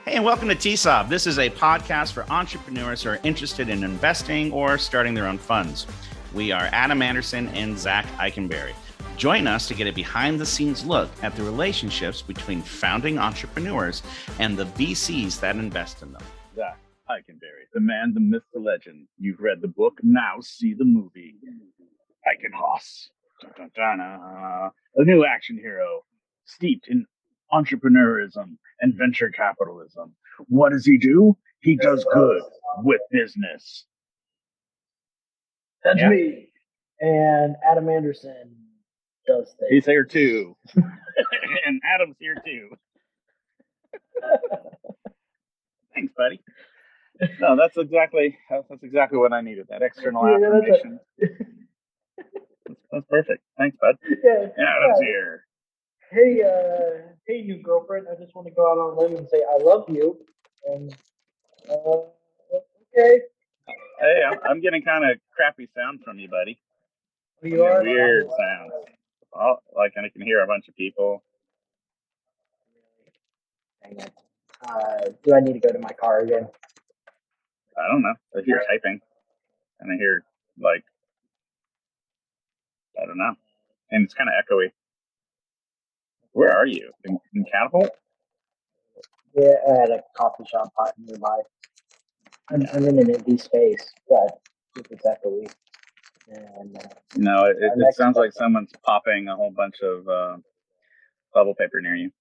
Hey, and welcome to TSOB. This is a podcast for entrepreneurs who are interested in investing or starting their own funds. We are Adam Anderson and Zach Eikenberry. Join us to get a behind-the-scenes look at the relationships between founding entrepreneurs and the VCs that invest in them. Zach Eikenberry, the man, the myth, the legend. You've read the book, now see the movie. Eichenhaus. A new action hero, steeped in entrepreneurism and venture capitalism. What does he do? He does good with business. That's me. And Adam Anderson does things. He's here too. And Adam's here too. Thanks, buddy. No, that's exactly what I needed. That external affirmation. That's perfect. Thanks, bud. Yeah. Adam's here. Hey, new girlfriend. I just want to go out on a limb and say I love you. And okay. Hey, I'm getting kind of crappy sound from you, buddy. You are weird sounds. Oh, like I can hear a bunch of people. Dang it. Do I need to go to my car again? I don't know. I hear typing, and I hear I don't know, and it's kind of echoey. Where are you? In Catapult? Yeah, at a coffee shop nearby. I'm in an empty space, but it's echoey. And no, it sounds like someone's popping a whole bunch of bubble paper near you.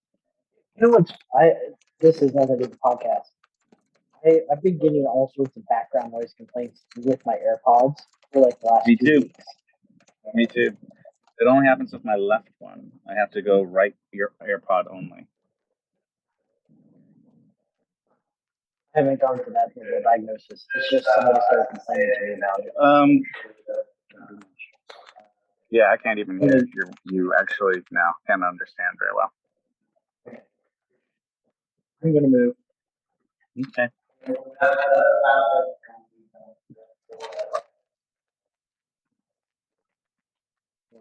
You know what? This is nothing to do with the podcast. I've been getting all sorts of background noise complaints with my AirPods for like the last 2 weeks. Me too. It only happens with my left one. I have to go right AirPod only. I haven't gone for that diagnosis. It's just somebody started complaining to me about it. Yeah, I can't even hear you actually now. Can't understand very well. I'm gonna move. Okay.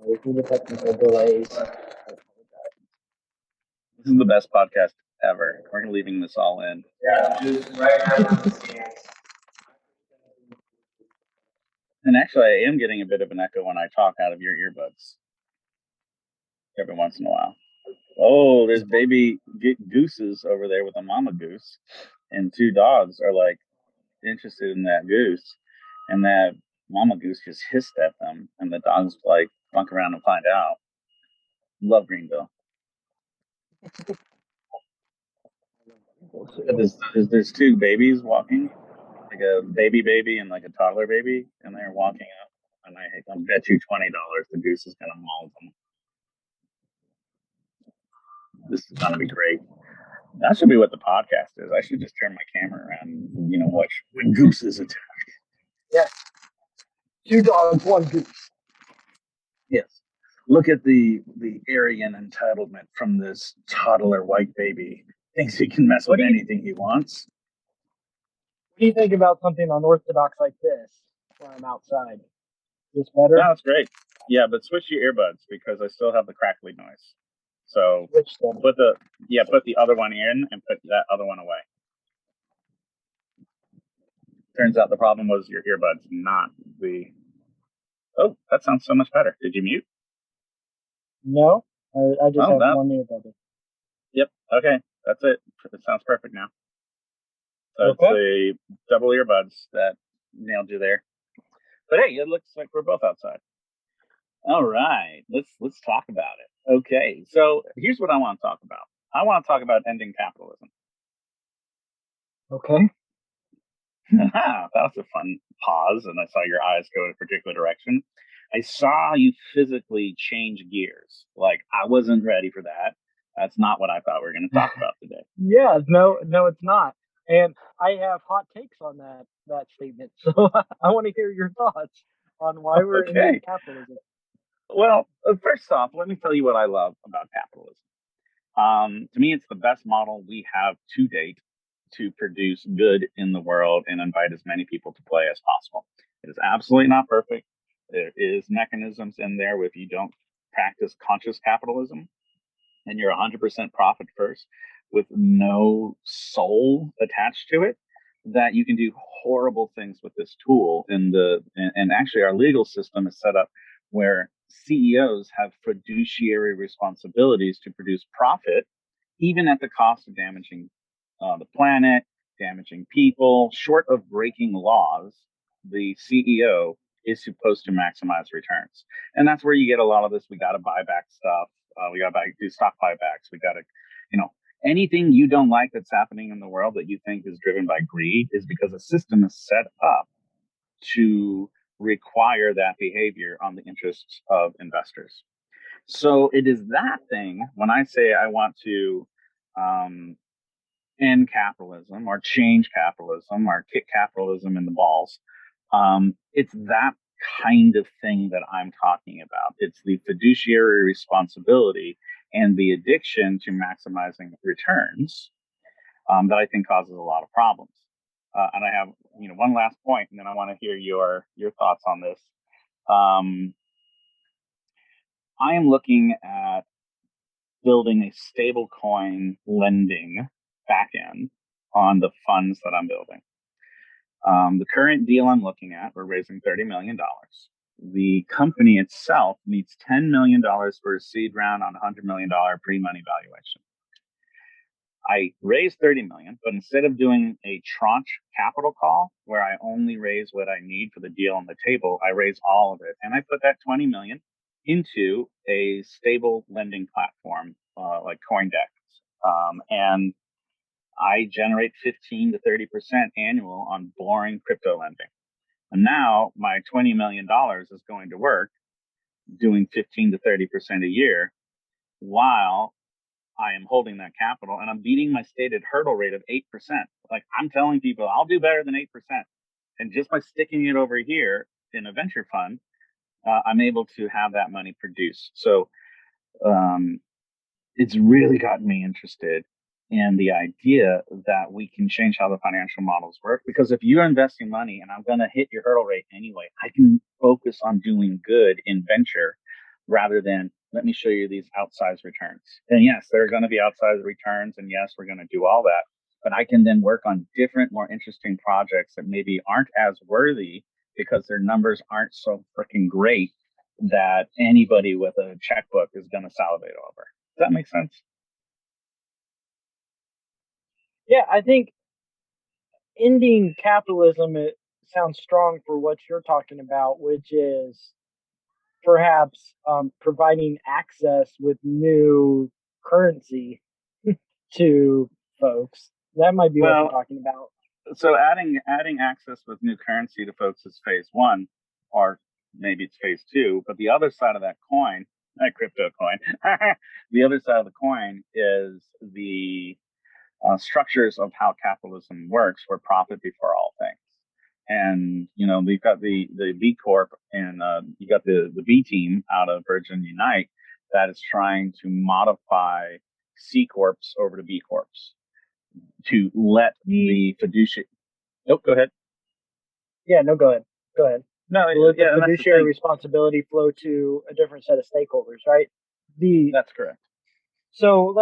We can get technical delays. This is the best podcast ever. We're leaving this all in. Yeah, just right now. And actually, I am getting a bit of an echo when I talk out of your earbuds every once in a while. Oh, there's baby gooses over there with a mama goose, and 2 dogs are like interested in that goose, and that mama goose just hissed at them, and the dogs like bunk around and find out. Love Greenville. There's 2 babies walking, like a baby and like a toddler baby, and they're walking up, and I bet you $20 the goose is gonna maul them. This is gonna be great. That should be what the podcast is. I should just turn my camera around and watch when gooses attack. Yeah. 2 dogs, 1 goose. Yes. Look at the arrogant entitlement from this toddler white baby. Thinks he can mess with anything he wants. What do you think about something unorthodox like this when I'm outside? Is this better? No, it's great. Yeah, but switch your earbuds because I still have the crackly noise. So put the other one in and put that other one away. Turns out the problem was your earbuds, not the... Oh, that sounds so much better. Did you mute? No, I just have one earbud. Yep, okay, that's it. It sounds perfect now. So It's the double earbuds that nailed you there. But hey, it looks like we're both outside. All right, let's talk about it. Okay, so here's what I want to talk about. I want to talk about ending capitalism. Okay. That was a fun pause, and I saw your eyes go in a particular direction. I saw you physically change gears. Like, I wasn't ready for that. That's not what I thought we were going to talk about today. Yeah, no, it's not. And I have hot takes on that statement. So I want to hear your thoughts on why we're in capitalism. Well, first off, let me tell you what I love about capitalism. To me, it's the best model we have to date to produce good in the world and invite as many people to play as possible. It is absolutely not perfect. There is mechanisms in there if you don't practice conscious capitalism and you're 100% profit first. with no soul attached to it, that you can do horrible things with this tool. And actually our legal system is set up where CEOs have fiduciary responsibilities to produce profit, even at the cost of damaging the planet, damaging people. Short of breaking laws, the CEO is supposed to maximize returns. And that's where you get a lot of this. We got to buy back stuff. We got to do stock buybacks. We got to, anything you don't like that's happening in the world that you think is driven by greed is because the system is set up to require that behavior on the interests of investors. So it is that thing when I say I want to end capitalism or change capitalism or kick capitalism in the balls. It's that kind of thing that I'm talking about. It's the fiduciary responsibility and the addiction to maximizing returns that I think causes a lot of problems. And I have, one last point, and then I want to hear your thoughts on this. I am looking at building a stable coin lending backend on the funds that I'm building. The current deal I'm looking at, we're raising $30 million. The company itself needs $10 million for a seed round on a $100 million pre-money valuation. I raised $30 million, but instead of doing a tranche capital call where I only raise what I need for the deal on the table, I raise all of it. And I put that $20 million into a stable lending platform like CoinDex. And I generate 15 to 30% annual on boring crypto lending. And now my $20 million is going to work doing 15 to 30% a year while I am holding that capital, and I'm beating my stated hurdle rate of 8%. Like, I'm telling people I'll do better than 8%. And just by sticking it over here in a venture fund, I'm able to have that money produce. So it's really gotten me interested in the idea that we can change how the financial models work. Because if you're investing money and I'm going to hit your hurdle rate anyway, I can focus on doing good in venture rather than let me show you these outsized returns. And yes, there are going to be outsized returns. And yes, we're going to do all that. But I can then work on different, more interesting projects that maybe aren't as worthy because their numbers aren't so freaking great that anybody with a checkbook is going to salivate over. Does that make sense? Yeah, I think ending capitalism, it sounds strong for what you're talking about, which is perhaps providing access with new currency to folks. That might be what you're talking about. So adding access with new currency to folks is phase one, or maybe it's phase two. But the other side of that coin, that crypto coin, the other side of the coin is the structures of how capitalism works, where profit before all things. And we've got the B Corp, and you got the B team out of Virgin Unite that is trying to modify C Corps over to B Corps to let the fiduciary. Oh, go ahead. Yeah, no, go ahead. No, let the fiduciary responsibility flow to a different set of stakeholders, right? That's correct. So,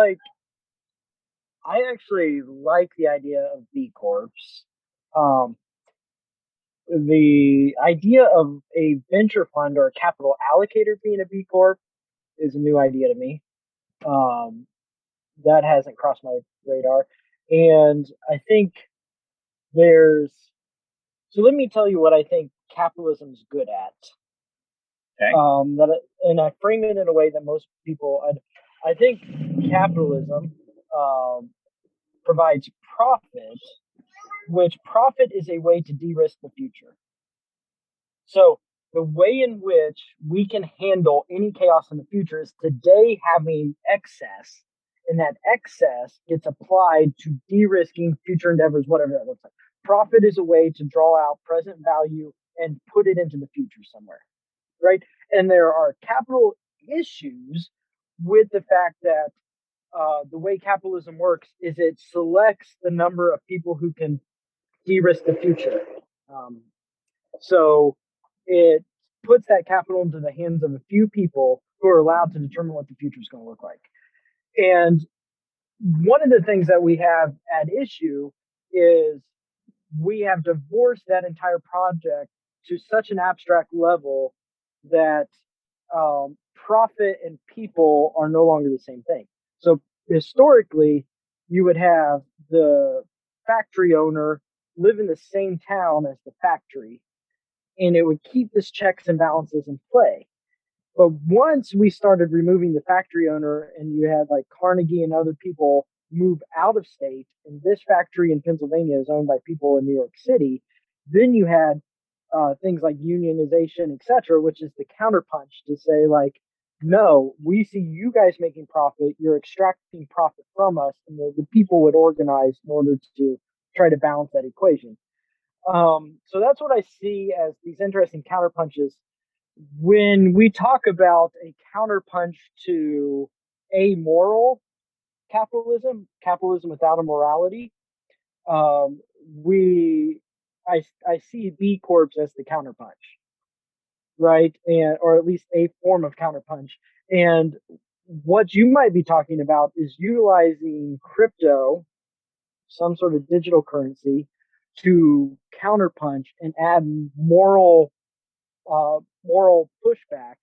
I actually like the idea of B Corps. The idea of a venture fund or a capital allocator being a B Corp is a new idea to me. That hasn't crossed my radar. And I think so let me tell you what I think capitalism's good at. Okay. And I frame it in a way that most people, I think capitalism provides profit, which profit is a way to de-risk the future. So the way in which we can handle any chaos in the future is today having excess, and that excess gets applied to de-risking future endeavors, whatever that looks like. Profit is a way to draw out present value and put it into the future somewhere, right? And there are capital issues with the fact that the way capitalism works is it selects the number of people who can de-risk the future. So it puts that capital into the hands of a few people who are allowed to determine what the future is going to look like. And one of the things that we have at issue is we have divorced that entire project to such an abstract level that profit and people are no longer the same thing. So historically, you would have the factory owner live in the same town as the factory, and it would keep this checks and balances in play. But once we started removing the factory owner and you had like Carnegie and other people move out of state, and this factory in Pennsylvania is owned by people in New York City, then you had things like unionization, etc., which is the counterpunch to say, like, no, we see you guys making profit, you're extracting profit from us, and the people would organize in order to try to balance that equation. So that's what I see as these interesting counterpunches when we talk about a counterpunch to amoral capitalism without a morality, um, we I see B Corps as the counterpunch, right? And or at least a form of counterpunch. And what you might be talking about is utilizing crypto, some sort of digital currency, to counterpunch and add moral pushback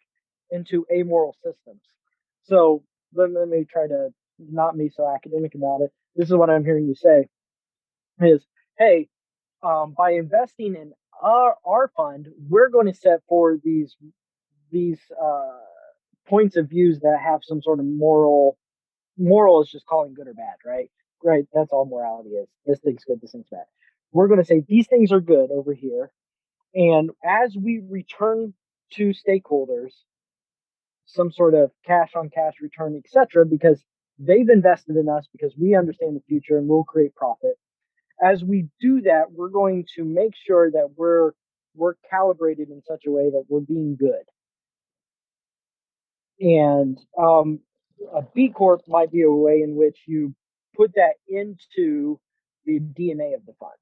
into amoral systems. So let me try to not be so academic about it. This is what I'm hearing you say is, hey, by investing in our fund, we're going to set for these points of views that have some sort of moral is just calling good or bad, right? Right. That's all morality is. This thing's good, this thing's bad. We're going to say these things are good over here. And as we return to stakeholders some sort of cash on cash return, etc., because they've invested in us because we understand the future and we'll create profit. As we do that, we're going to make sure that we're calibrated in such a way that we're being good. And a B Corp might be a way in which you put that into the DNA of the fund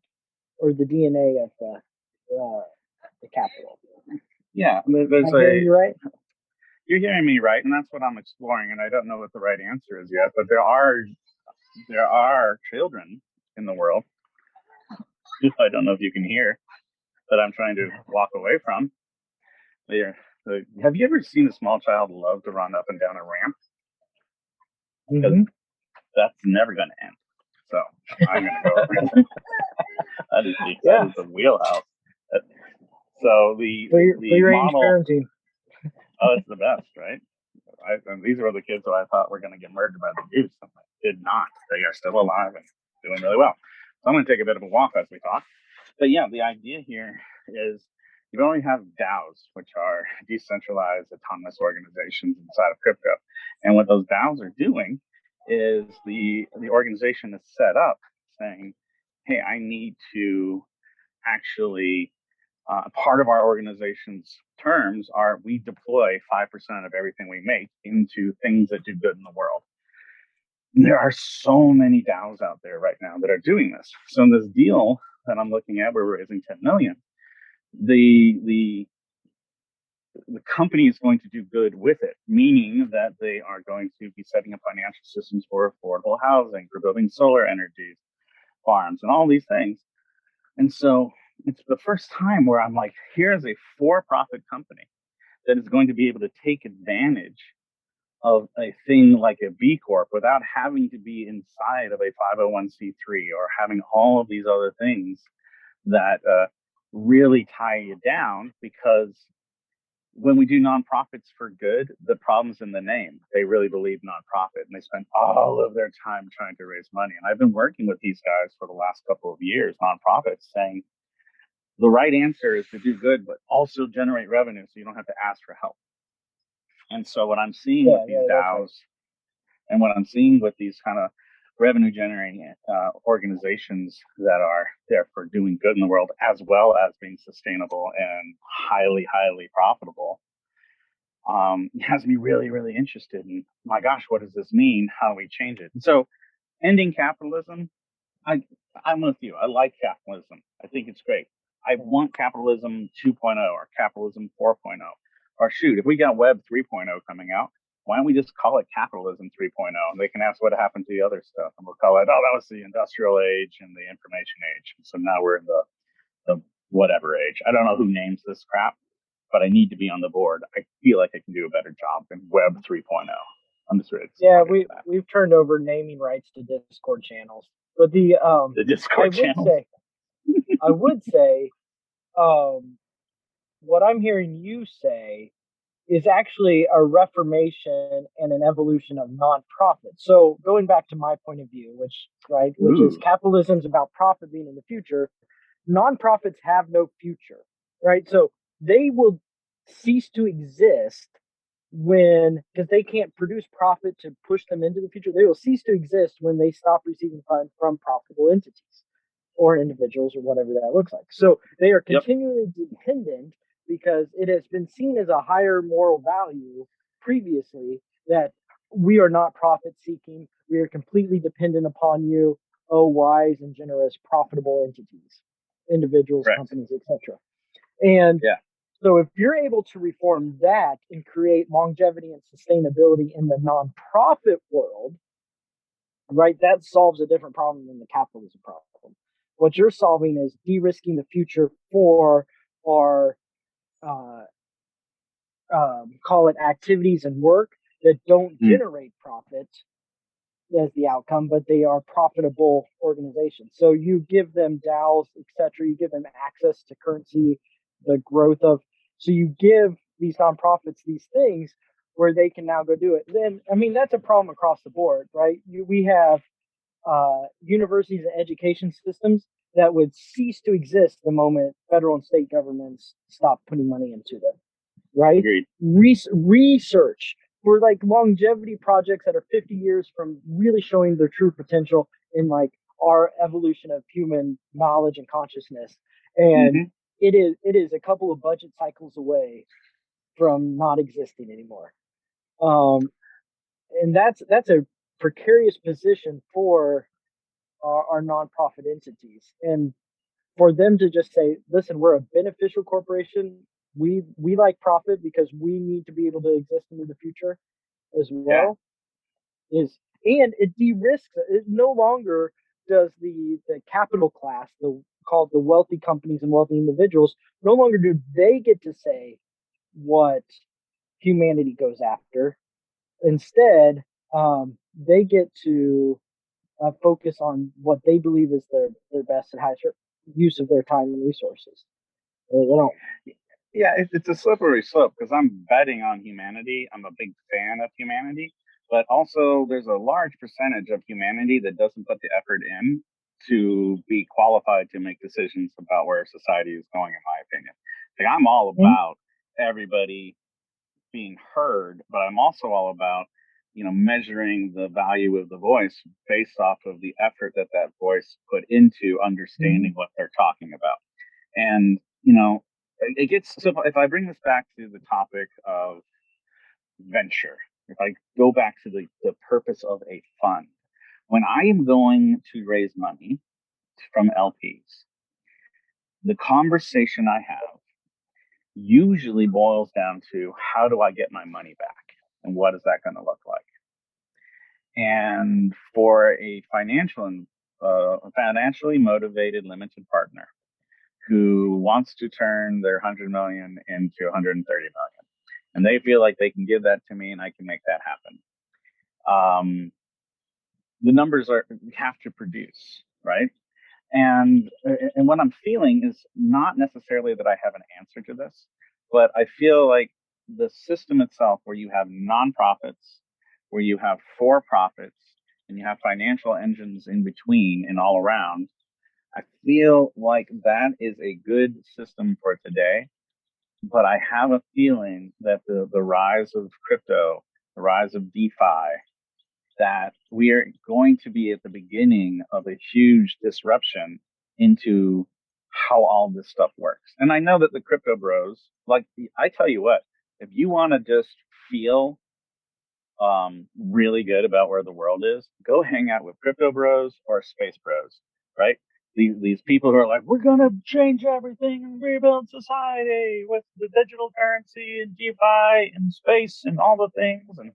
or the DNA of the capital. Yeah, there's Am I hearing you right? You're hearing me right, and that's what I'm exploring. And I don't know what the right answer is yet, but there are children in the world. I don't know if you can hear that I'm trying to walk away from. Have you ever seen a small child love to run up and down a ramp? Because that's never going to end. So I'm going to go over. That is the wheelhouse. So the free-range model, parenting. Oh, it's the best, right? And these are the kids who I thought were going to get murdered by the goose. Did not. They are still alive and doing really well. So I'm going to take a bit of a walk as we talk. But yeah, the idea here is you only have DAOs, which are decentralized autonomous organizations inside of crypto. And what those DAOs are doing is the organization is set up saying, hey, I need to actually part of our organization's terms are we deploy 5% of everything we make into things that do good in the world. And there are so many DAOs out there right now that are doing this. So in this deal that I'm looking at, we're raising 10 million. The company is going to do good with it, meaning that they are going to be setting up financial systems for affordable housing, for building solar energy farms, and all these things. And so it's the first time where I'm like, here's a for-profit company that is going to be able to take advantage of a thing like a B Corp without having to be inside of a 501c3 or having all of these other things that really tie you down. Because when we do nonprofits for good, the problem's in the name. They really believe nonprofit and they spend all of their time trying to raise money. And I've been working with these guys for the last couple of years, nonprofits, saying the right answer is to do good, but also generate revenue so you don't have to ask for help. And so what I'm seeing with these DAOs and what I'm seeing with these kind of revenue generating organizations that are there for doing good in the world, as well as being sustainable and highly, highly profitable, has me really, really interested in, my gosh, what does this mean? How do we change it? And so ending capitalism, I'm with you. I like capitalism. I think it's great. I want capitalism 2.0 or capitalism 4.0. Or shoot, if we got Web 3.0 coming out, why don't we just call it capitalism 3.0? And they can ask what happened to the other stuff. And we'll call it, oh, that was the industrial age and the information age. And so now we're in the whatever age. I don't know who names this crap, but I need to be on the board. I feel like I can do a better job than Web 3.0. I'm just ready. We've turned over naming rights to Discord channels, but the Discord channels. I would say, what I'm hearing you say is actually a reformation and an evolution of nonprofit. So going back to my point of view, which is capitalism's about profit being in the future. Nonprofits have no future, right? So they will cease to exist because they can't produce profit to push them into the future. They will cease to exist when they stop receiving funds from profitable entities or individuals or whatever that looks like. So they are continually dependent because it has been seen as a higher moral value previously that we are not profit seeking. We are completely dependent upon you, wise and generous, profitable entities, individuals, companies, etc. And so if you're able to reform that and create longevity and sustainability in the nonprofit world, right, that solves a different problem than the capitalism problem. What you're solving is de-risking the future for our call it activities and work that don't generate profit as the outcome, but they are profitable organizations. So you give them DAOs, etc. You give them access to currency, the growth of. So you give these nonprofits these things where they can now go do it. Then, I mean, that's a problem across the board, right? We have universities and education systems that would cease to exist the moment federal and state governments stop putting money into them, right? Agreed. Research for like longevity projects that are 50 years from really showing their true potential in like our evolution of human knowledge and consciousness. And it is a couple of budget cycles away from not existing anymore. And that's a precarious position for our nonprofit entities. And for them to just say, listen, we're a beneficial corporation. We like profit because we need to be able to exist into the future as well. And it de-risks it. No longer does the capital class, called the wealthy companies and wealthy individuals, no longer do they get to say what humanity goes after. Instead, they get to focus on what they believe is their best and highest use of their time and resources. They don't. Yeah, it's a slippery slope because I'm betting on humanity. I'm a big fan of humanity, but also there's a large percentage of humanity that doesn't put the effort in to be qualified to make decisions about where society is going, in my opinion. Like, I'm all about everybody being heard, but I'm also all about, measuring the value of the voice based off of the effort that voice put into understanding what they're talking about. And, it gets, so if I bring this back to the topic of venture, if I go back to the purpose of a fund, when I am going to raise money from LPs, the conversation I have usually boils down to, how do I get my money back? And what is that going to look like? And for a financially motivated limited partner who wants to turn their 100 million into 130 million, and they feel like they can give that to me and I can make that happen, the numbers have to produce, right? And what I'm feeling is not necessarily that I have an answer to this, but I feel like the system itself, where you have nonprofits, where you have for-profits, and you have financial engines in between and all around, I feel like that is a good system for today. But I have a feeling that the rise of crypto, the rise of DeFi, that we are going to be at the beginning of a huge disruption into how all this stuff works. And I know that the crypto bros, like, I tell you what, if you want to just feel really good about where the world is, go hang out with crypto bros or space bros, right? These people who are like, we're going to change everything and rebuild society with the digital currency and DeFi and space and all the things. And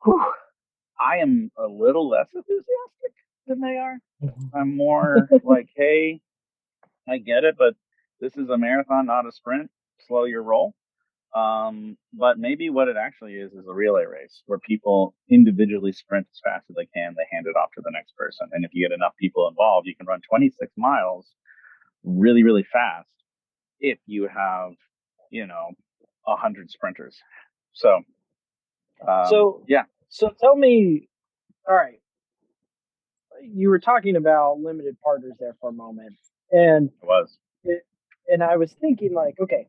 Whew. I am a little less enthusiastic than they are. I'm more like, hey, I get it, but this is a marathon, not a sprint. Slow your roll. But maybe what it actually is a relay race where people individually sprint as fast as they can. They hand it off to the next person. And if you get enough people involved, you can run 26 miles really, really fast if you have, 100 sprinters. So, yeah. So tell me, all right, you were talking about limited partners there for a moment, and It was. and I was thinking like, okay,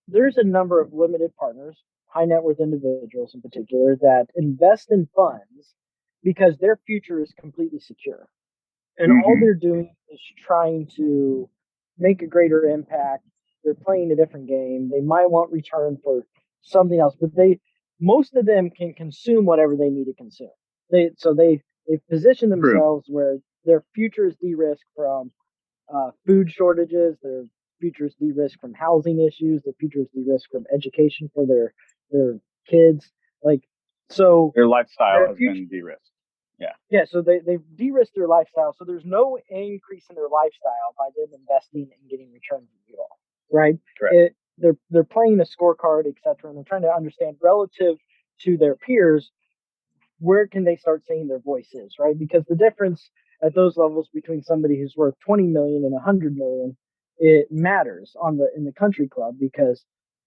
there's a number of limited partners, high net worth individuals in particular, that invest in funds because their future is completely secure. And all they're doing is trying to make a greater impact. They're playing a different game. They might want return for something else, but most of them can consume whatever they need to consume. They position themselves where their future is de-risked from food shortages. Their future is de-risked from housing issues. Their future is de-risked from education for their kids. Like so, their lifestyle has been de-risked. Yeah, so they've de-risked their lifestyle, so there's no increase in their lifestyle by them investing and getting returns from you all, right? Correct. They're playing a scorecard, etc., and they're trying to understand relative to their peers, where can they start saying their voice is, right? Because the difference at those levels between somebody who's worth 20 million and 100 million, it matters in the country club because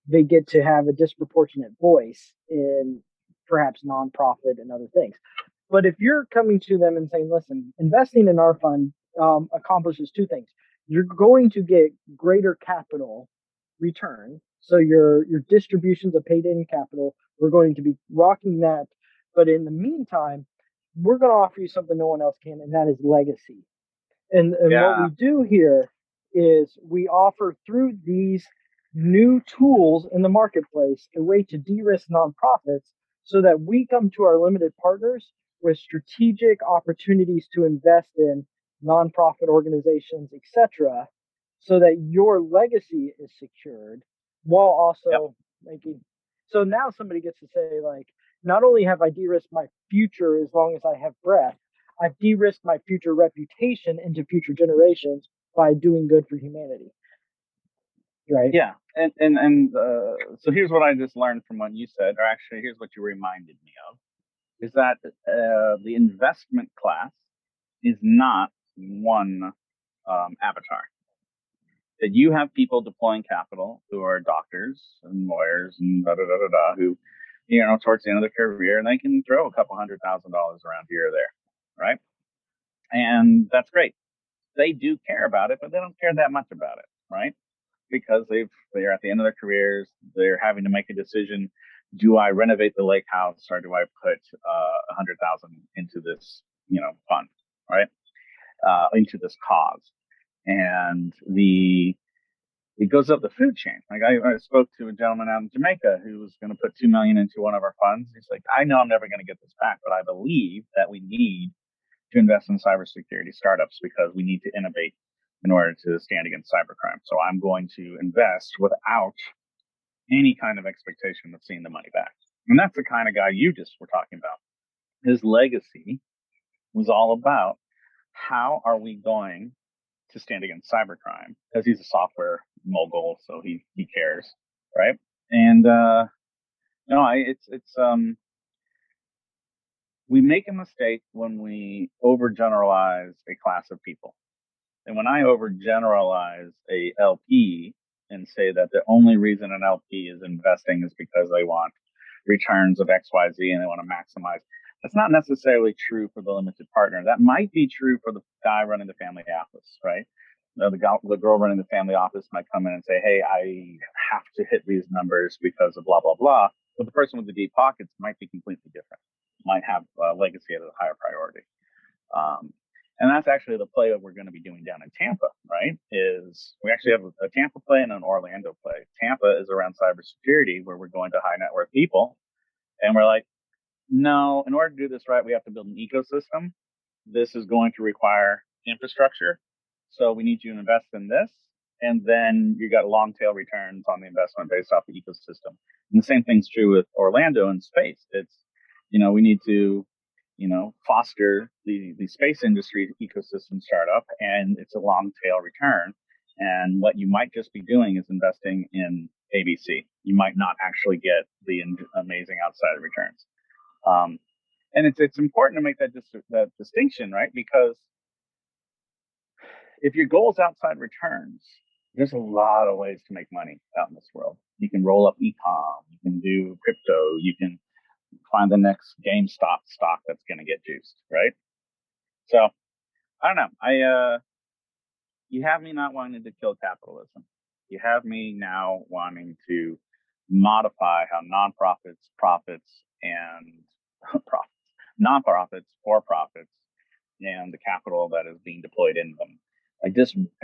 they get to have a disproportionate voice in perhaps nonprofit and other things. But if you're coming to them and saying, listen, investing in our fund accomplishes two things. You're going to get greater capital return. So your distributions of paid in capital, we're going to be rocking that. But in the meantime, we're going to offer you something no one else can, and that is legacy. And what we do here is we offer through these new tools in the marketplace a way to de-risk nonprofits so that we come to our limited partners with strategic opportunities to invest in nonprofit organizations, etc., so that your legacy is secured while also making. So now somebody gets to say, like, not only have I de-risked my future as long as I have breath, I've de-risked my future reputation into future generations by doing good for humanity. Right. Yeah. And so here's what I just learned from what you said, or actually here's what you reminded me of, is that the investment class is not one avatar. That you have people deploying capital who are doctors and lawyers and who, towards the end of their career, and they can throw a couple $100,000 around here or there, right? And that's great. They do care about it, but they don't care that much about it, right? Because they're at the end of their careers. They're having to make a decision: do I renovate the lake house or do I put $100,000 into this, fund, right? Into this cause, and it goes up the food chain. Like I spoke to a gentleman out in Jamaica who was going to put $2 million into one of our funds. He's like, I know I'm never going to get this back, but I believe that we need to invest in cybersecurity startups because we need to innovate in order to stand against cybercrime. So I'm going to invest without any kind of expectation of seeing the money back. And that's the kind of guy you just were talking about. His legacy was all about how are we going to stand against cybercrime, because he's a software mogul, so he cares, right? And we make a mistake when we overgeneralize a class of people. And when I overgeneralize a LP and say that the only reason an LP is investing is because they want returns of XYZ and they want to maximize, that's not necessarily true for the limited partner. That might be true for the guy running the family office, right? The girl running the family office might come in and say, hey, I have to hit these numbers because of blah, blah, blah. But the person with the deep pockets might be completely different, might have legacy as a higher priority. And that's actually the play that we're going to be doing down in Tampa, right? Is we actually have a Tampa play and an Orlando play. Tampa is around cybersecurity, where we're going to high net worth people. And we're like, no, in order to do this right, we have to build an ecosystem. This is going to require infrastructure. So we need you to invest in this. And then you got long tail returns on the investment based off the ecosystem. And the same thing's true with Orlando and space. It's, we need to, foster the space industry ecosystem startup, and it's a long tail return. And what you might just be doing is investing in ABC. You might not actually get the amazing outside returns. And it's important to make that distinction, right? Because if your goal is outside returns, there's a lot of ways to make money out in this world. You can roll up ecom, you can do crypto, you can find the next GameStop stock that's going to get juiced, right? So I don't know. You have me not wanting to kill capitalism. You have me now wanting to modify how nonprofits, profits, and profits, nonprofits, for profits, and the capital that is being deployed in them. I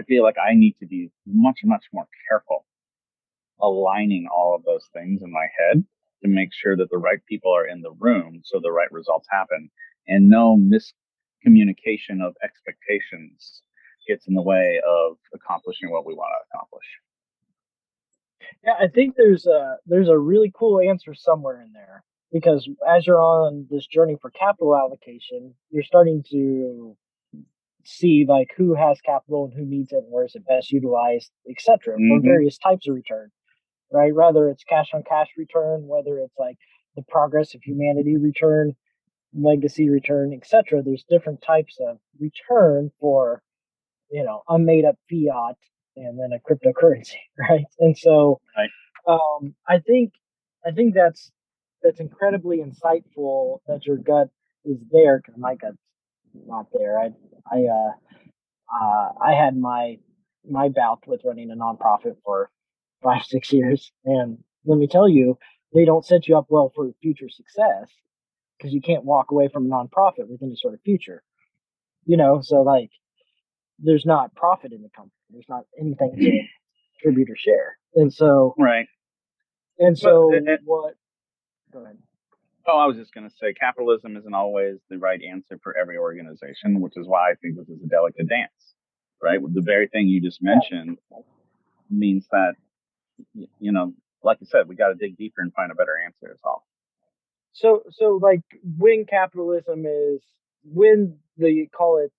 feel like I need to be much, much more careful aligning all of those things in my head to make sure that the right people are in the room so the right results happen, and no miscommunication of expectations gets in the way of accomplishing what we want to accomplish. Yeah, I think there's a really cool answer somewhere in there, because as you're on this journey for capital allocation, you're starting to see like who has capital and who needs it and where is it best utilized, etc. For various types of return, right? Whether it's cash on cash return, whether it's like the progress of humanity return, legacy return, etc. There's different types of return for, a made up fiat and then a cryptocurrency, right? And so, Right. I think that's incredibly insightful that your gut is there, because my gut's not there. I had my bout with running a nonprofit for 5-6 years, and let me tell you, they don't set you up well for future success, because you can't walk away from a nonprofit with any sort of future. So like, there's not profit in the company. There's not anything to contribute or share. And so, right. What? Go ahead. Oh, I was just going to say, capitalism isn't always the right answer for every organization, which is why I think this is a delicate dance, right? The very thing you just mentioned means that, like you said, we got to dig deeper and find a better answer is all. So like, when capitalism is, when they call it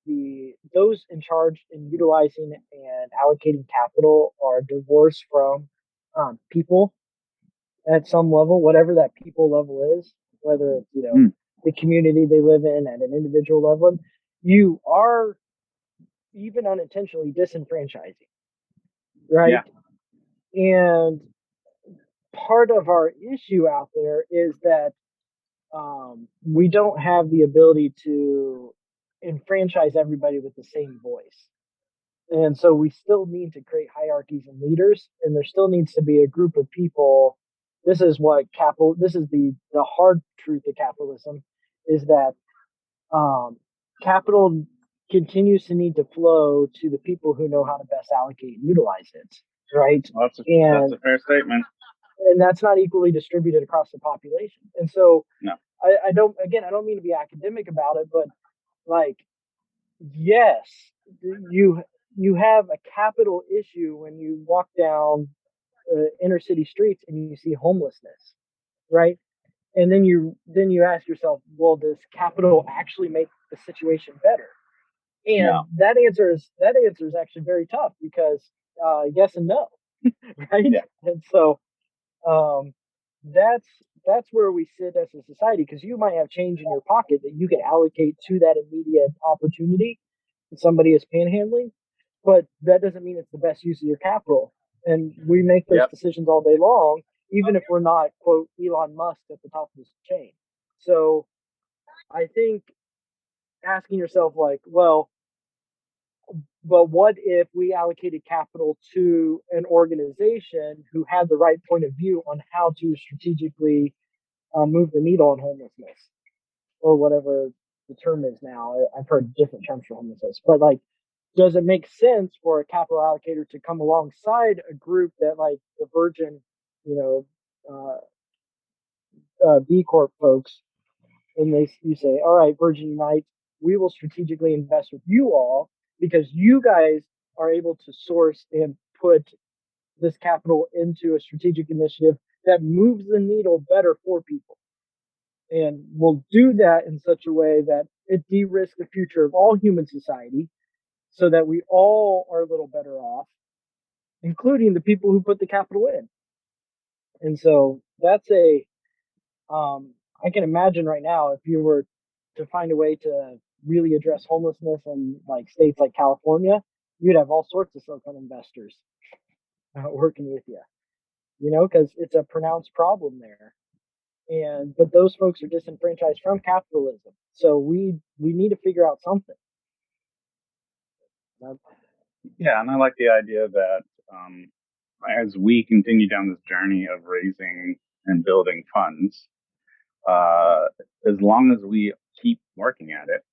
those in charge in utilizing and allocating capital are divorced from people at some level, whatever that people level is, whether it's, the community they live in at an individual level, you are even unintentionally disenfranchising, right? Yeah. And part of our issue out there is that we don't have the ability to enfranchise everybody with the same voice. And so we still need to create hierarchies and leaders, and there still needs to be a group of people. This is the hard truth of capitalism, is that capital continues to need to flow to the people who know how to best allocate and utilize it, right? Well, that's a fair statement. And that's not equally distributed across the population. And so, no. I don't mean to be academic about it, but like, yes, you have a capital issue when you walk down inner city streets and you see homelessness, right? And then you ask yourself, well, does capital actually make the situation better? And that answer is actually very tough, because yes and no, right? Yeah. And so that's where we sit as a society, because you might have change in your pocket that you can allocate to that immediate opportunity that somebody is panhandling, but that doesn't mean it's the best use of your capital. And we make those decisions all day long, even if we're not, quote, Elon Musk at the top of this chain. So I think asking yourself, like, well, but what if we allocated capital to an organization who had the right point of view on how to strategically move the needle on homelessness, or whatever the term is now? I've heard different terms for homelessness, but like, does it make sense for a capital allocator to come alongside a group that, like the Virgin, B Corp folks, and you say, all right, Virgin Unite, we will strategically invest with you all because you guys are able to source and put this capital into a strategic initiative that moves the needle better for people. And we'll do that in such a way that it de-risks the future of all human society so that we all are a little better off, including the people who put the capital in. And so that's I can imagine right now if you were to find a way to really address homelessness in like states like California, you'd have all sorts of Silicon investors working with you, because it's a pronounced problem there. But those folks are disenfranchised from capitalism. So we need to figure out something. Yeah, and I like the idea that as we continue down this journey of raising and building funds, as long as we keep working at it,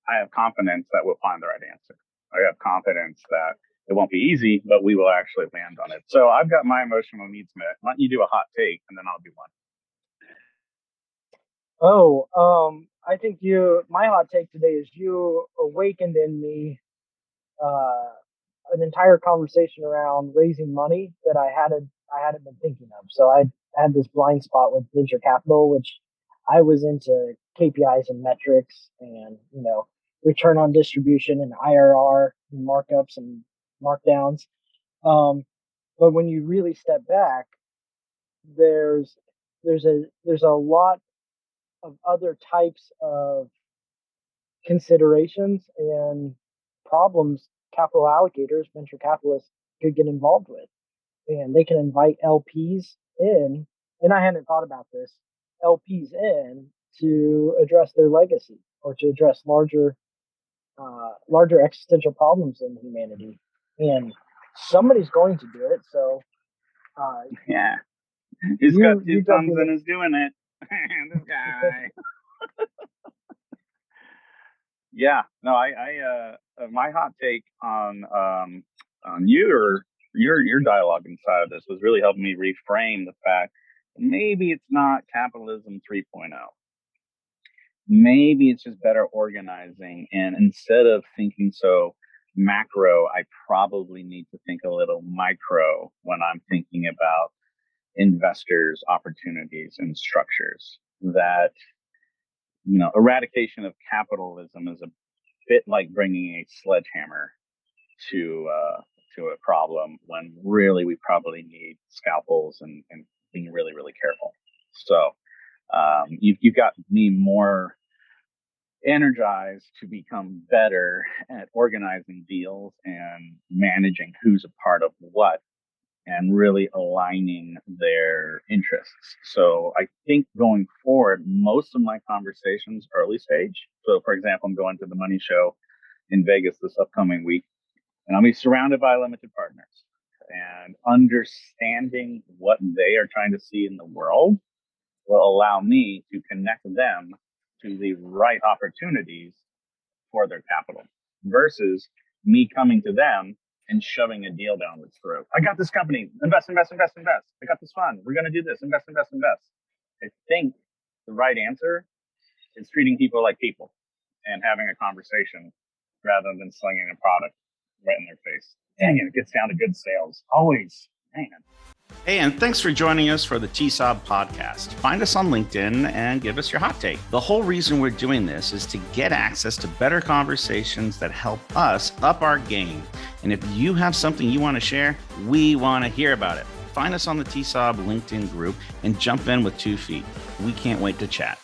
I have confidence that we'll find the right answer. I have confidence that it won't be easy, but we will actually land on it. So I've got my emotional needs met. Why don't you do a hot take, and then I'll do one. I think my hot take today is you awakened in me an entire conversation around raising money that I hadn't been thinking of. So I had this blind spot with venture capital, which I was into KPIs and metrics and, return on distribution and IRR and markups and markdowns. But when you really step back, there's a lot of other types of considerations and problems capital allocators, venture capitalists could get involved with. And they can invite LPs in, and I hadn't thought about this, LPs in to address their legacy or to address larger existential problems in humanity. And somebody's going to do it. So yeah. He's got two thumbs and is doing it. This guy. Yeah, no, I my hot take on your dialogue inside of this was really helping me reframe the fact that maybe it's not capitalism 3.0. Maybe it's just better organizing, and instead of thinking so macro, I probably need to think a little micro when I'm thinking about investors, opportunities, and structures. That eradication of capitalism is a bit like bringing a sledgehammer to a problem when really we probably need scalpels and being really, really careful. So you've got me more energized to become better at organizing deals and managing who's a part of what and really aligning their interests. So I think going forward, most of my conversations early stage. So for example, I'm going to the Money Show in Vegas this upcoming week, and I'll be surrounded by limited partners, and understanding what they are trying to see in the world will allow me to connect them to the right opportunities for their capital versus me coming to them and shoving a deal down their throat. I got this company. Invest. I got this fund. We're going to do this. Invest. I think the right answer is treating people like people and having a conversation rather than slinging a product right in their face. Dang it gets down to good sales. Always. Man. Hey, and thanks for joining us for the TSOB podcast. Find us on LinkedIn and give us your hot take. The whole reason we're doing this is to get access to better conversations that help us up our game. And if you have something you want to share, we want to hear about it. Find us on the TSOB LinkedIn group and jump in with 2 feet. We can't wait to chat.